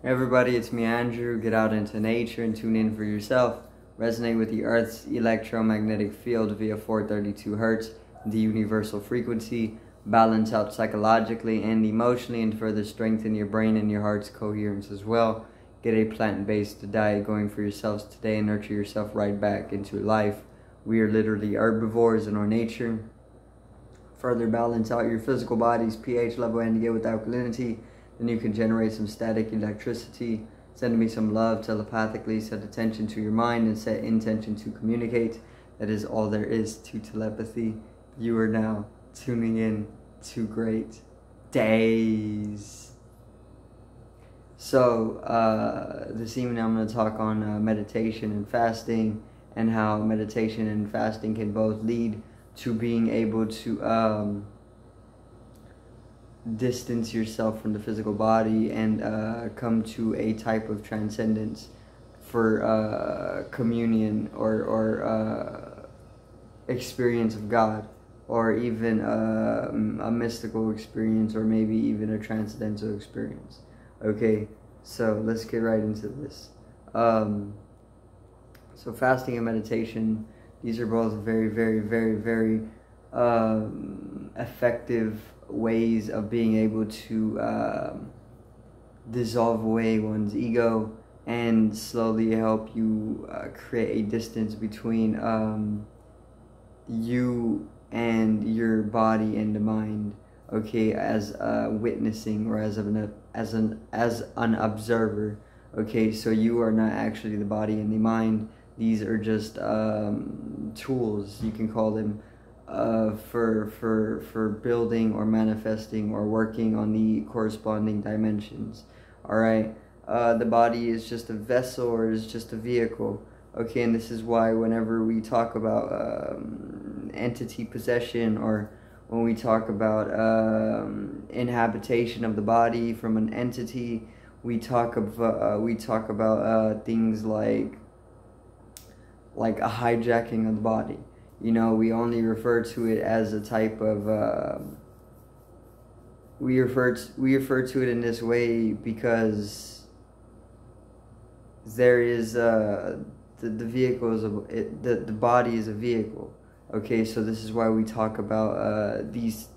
Everybody, it's me, Andrew. Get out into nature and tune in for yourself. Resonate with the Earth's electromagnetic field via 432 Hertz, the universal frequency. Balance out psychologically and emotionally, and further strengthen your brain and your heart's coherence as well. Get a plant-based diet going for yourselves today and nurture yourself right back into life. We are literally herbivores in our nature. Further balance out your physical body's pH level and get with alkalinity. Then you can generate some static electricity. Send me some love telepathically. Set attention to your mind and set intention to communicate. That is all there is to telepathy. You are now tuning in to great days. So this evening I'm going to talk on meditation and fasting, and how meditation and fasting can both lead to being able to distance yourself from the physical body and come to a type of transcendence for communion or experience of God, or even a mystical experience, or maybe even a transcendental experience. Okay, so let's get right into this. So fasting and meditation, these are both very, very, very, very effective ways of being able to dissolve away one's ego and slowly help you create a distance between you and your body and the mind. Okay, as witnessing, or as an observer. Okay, so you are not actually the body and the mind. These are just tools, you can call them, for building or manifesting or working on the corresponding dimensions. All right, the body is just a vessel, or is just a vehicle. Okay, and this is why whenever we talk about entity possession, or when we talk about inhabitation of the body from an entity, we talk about things like a hijacking of the body. You know, we only refer to it as a type of we refer to it in this way because there is the vehicle is the body is a vehicle. Okay, so this is why we talk about these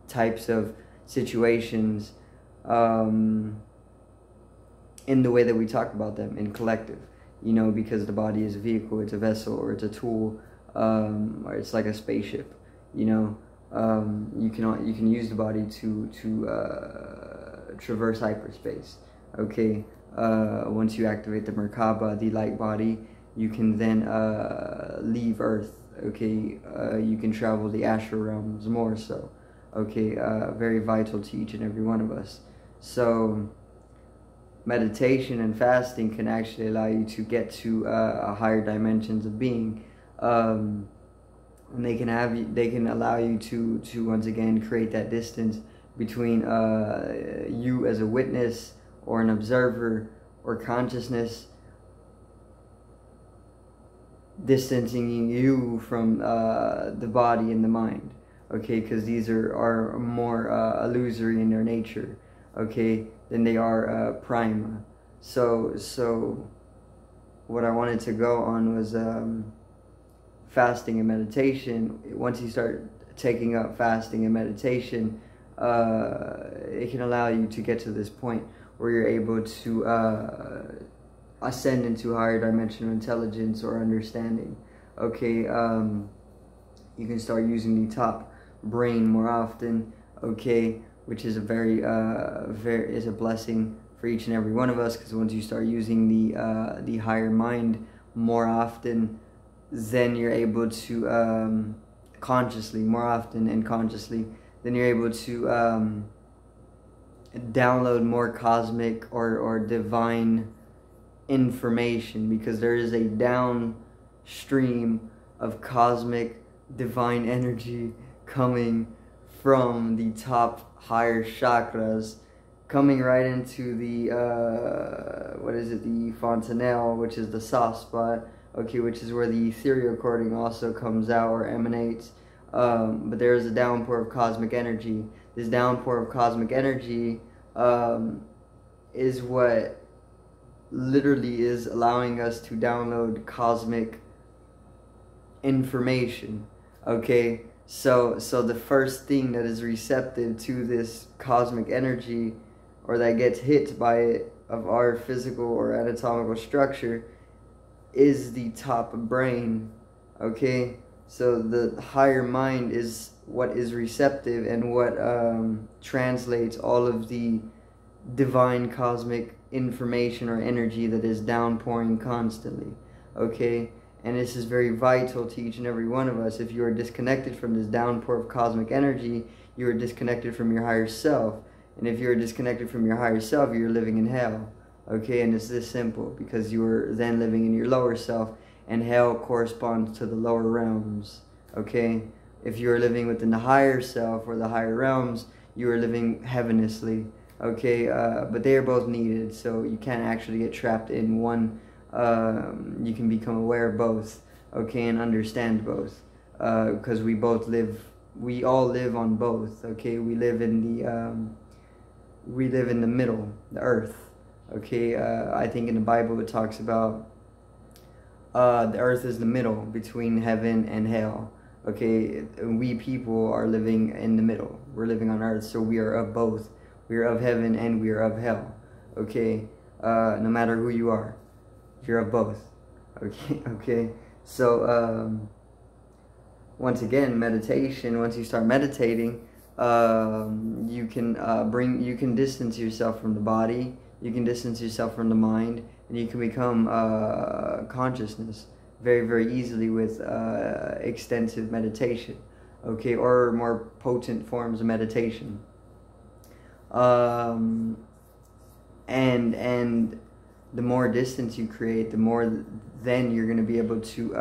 types of situations in the way that we talk about them in collective. You know, because the body is a vehicle, it's a vessel, or it's a tool, or it's like a spaceship. You know, you can use the body to traverse hyperspace. Okay, once you activate the Merkaba, the light body, you can then leave Earth. Okay, you can travel the astral realms more so. Okay, very vital to each and every one of us. So meditation and fasting can actually allow you to get to higher dimensions of being, and they can allow you to once again create that distance between you as a witness or an observer or consciousness, distancing you from the body and the mind. Okay, because these are more illusory in their nature. Okay, than they are prima. So what I wanted to go on was fasting and meditation. Once you start taking up fasting and meditation, it can allow you to get to this point where you're able to ascend into higher dimensional intelligence or understanding. Okay, you can start using the top brain more often. Okay, which is a very is a blessing for each and every one of us, because once you start using the higher mind more often, then you're able to consciously, more often and consciously, then you're able to download more cosmic or divine information, because there is a downstream of cosmic divine energy coming from the top higher chakras, coming right into the the fontanelle, which is the soft spot. Okay, which is where the ethereal cording also comes out or emanates. But there is a downpour of cosmic energy. This downpour of cosmic energy is what literally is allowing us to download cosmic information. Okay, so the first thing that is receptive to this cosmic energy, or that gets hit by it, of our physical or anatomical structure, is the top brain. Okay, so the higher mind is what is receptive and what translates all of the divine cosmic information or energy that is downpouring constantly. Okay, and this is very vital to each and every one of us. If you are disconnected from this downpour of cosmic energy, you are disconnected from your higher self. And if you're disconnected from your higher self, you're living in hell. Okay, and it's this simple, because you are then living in your lower self, and hell corresponds to the lower realms. Okay, if you are living within the higher self or the higher realms, you are living heavenly. Okay, but they are both needed, so you can't actually get trapped in one. You can become aware of both, okay, and understand both, because we all live on both. Okay, we live in the middle, the earth. Okay, I think in the Bible it talks about the earth is the middle between heaven and hell. Okay, we people are living in the middle. We're living on earth, so we are of both. We are of heaven and we are of hell. Okay, no matter who you are, you're of both. Okay, okay. So once again, meditation. Once you start meditating, you can distance yourself from the body. You can distance yourself from the mind, and you can become consciousness very, very easily with extensive meditation. Okay, or more potent forms of meditation. And the more distance you create, the more then you're going to be able to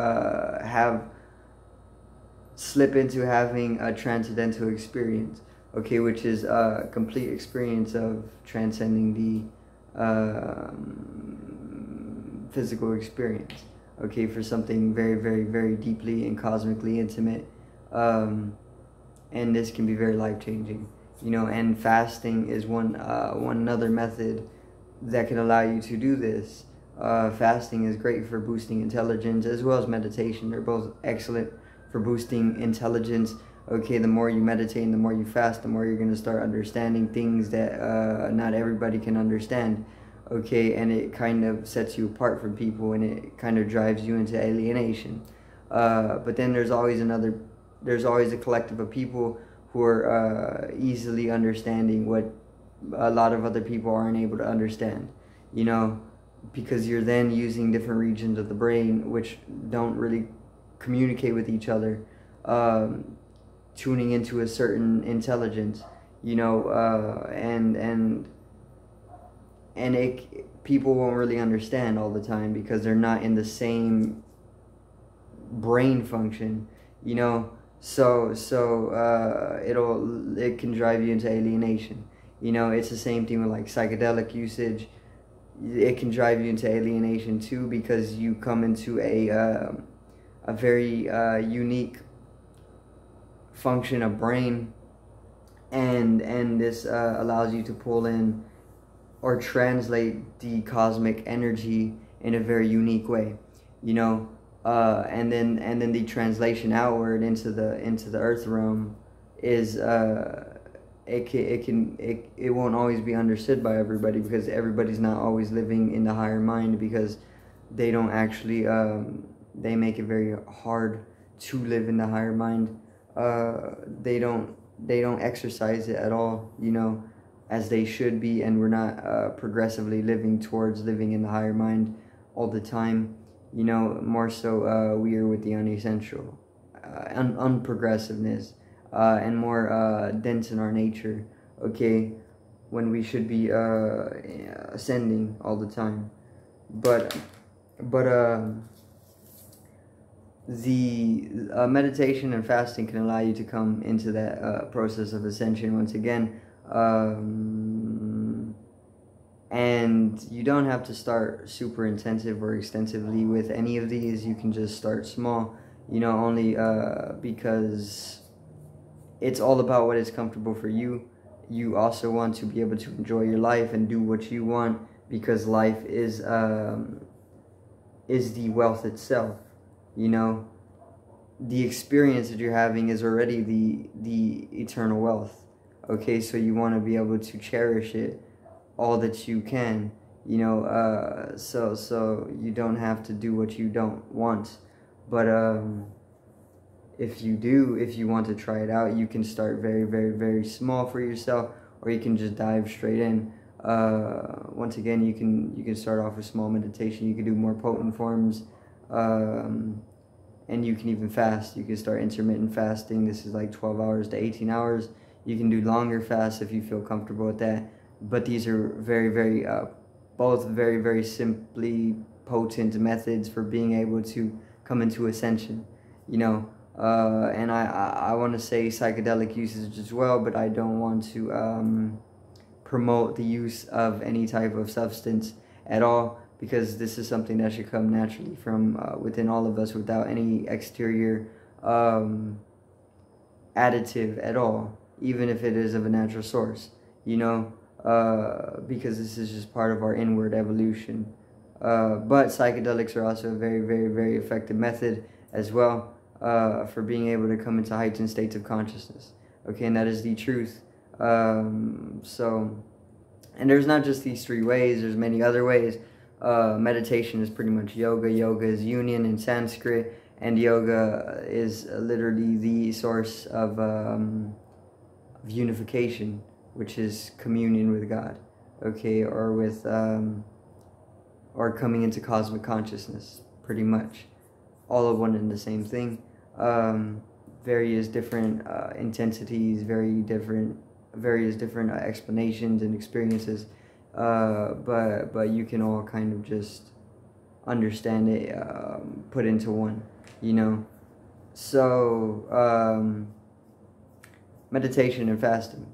slip into having a transcendental experience, okay, which is a complete experience of transcending the physical experience, okay, for something very, very, very deeply and cosmically intimate, and this can be very life-changing, you know. And fasting is one another method that can allow you to do this. Fasting is great for boosting intelligence, as well as meditation. They're both excellent for boosting intelligence. Okay, the more you meditate and the more you fast, the more you're going to start understanding things that not everybody can understand. Okay, and it kind of sets you apart from people, and it kind of drives you into alienation. But then there's always a collective of people who are easily understanding what a lot of other people aren't able to understand, you know, because you're then using different regions of the brain which don't really communicate with each other, tuning into a certain intelligence, you know, people won't really understand all the time because they're not in the same brain function, you know. So it can drive you into alienation. You know, it's the same thing with like psychedelic usage. It can drive you into alienation too, because you come into a very unique function of brain, and this allows you to pull in or translate the cosmic energy in a very unique way, you know. And then the translation outward into the earth realm is it won't always be understood by everybody, because everybody's not always living in the higher mind, because they don't actually they make it very hard to live in the higher mind. They don't exercise it at all, you know, as they should be, and we're not progressively living towards living in the higher mind all the time. You know, more so we are with the unessential, unprogressiveness, and more dense in our nature, okay, when we should be ascending all the time. But the meditation and fasting can allow you to come into that process of ascension once again. And you don't have to start super intensive or extensively with any of these. You can just start small, you know, only because it's all about what is comfortable for you. you also want to be able to enjoy your life and do what you want, because life is the wealth itself. You know, the experience that you're having is already the eternal wealth. Okay, so you want to be able to cherish it all that you can. You know, so you don't have to do what you don't want. But if you want to try it out, you can start very, very, very small for yourself, or you can just dive straight in. Once again, you can start off with small meditation. You can do more potent forms, and you can even fast. You can start intermittent fasting. This is like 12 hours to 18 hours. You can do longer fasts if you feel comfortable with that. But these are very, very both very, very simply potent methods for being able to come into ascension. You know, and I want to say psychedelic usage as well, but I don't want to promote the use of any type of substance at all, because this is something that should come naturally from within all of us, without any exterior additive at all, even if it is of a natural source, you know, because this is just part of our inward evolution. But psychedelics are also a very, very, very effective method as well, for being able to come into heightened states of consciousness. Okay, and that is the truth. So, and there's not just these three ways, there's many other ways. Meditation is pretty much yoga. Yoga is union in Sanskrit, and yoga is literally the source of unification, which is communion with God, okay, or with, or coming into cosmic consciousness, pretty much. All of one and the same thing. Various different intensities, various different explanations and experiences, but you can all kind of just understand it, put into one, you know. So meditation and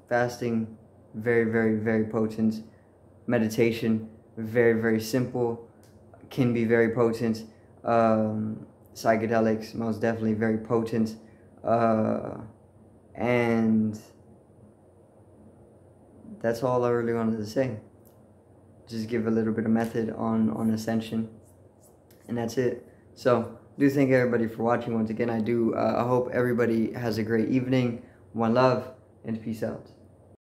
fasting, very, very, very potent. Meditation, very, very simple, can be very potent. Psychedelics, most definitely very potent, and that's all I really wanted to say. Just give a little bit of method on ascension, and that's it. So do thank everybody for watching once again. I hope everybody has a great evening. One love, and peace out.